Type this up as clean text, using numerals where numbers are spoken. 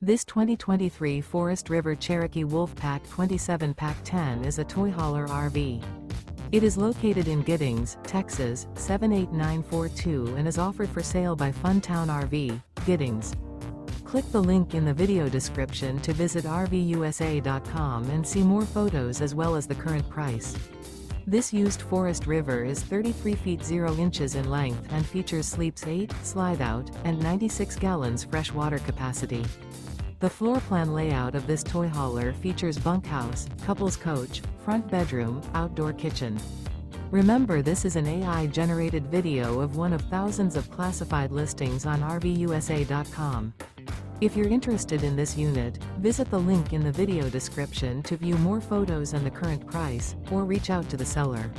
This 2023 Forest River Cherokee Wolfpack 27 Pack 10 is a toy hauler RV. It is located in Giddings, Texas, 78942 and is offered for sale by Funtown RV, Giddings. Click the link in the video description to visit RVUSA.com and see more photos as well as the current price. This used Forest River is 33 feet 0 inches in length and features sleeps 8, Slideout, and 96 gallons fresh water capacity. The floor plan layout of this toy hauler features bunkhouse, couples coach, front bedroom, outdoor kitchen. Remember, this is an AI-generated video of one of thousands of classified listings on RVUSA.com. If you're interested in this unit, visit the link in the video description to view more photos and the current price, or reach out to the seller.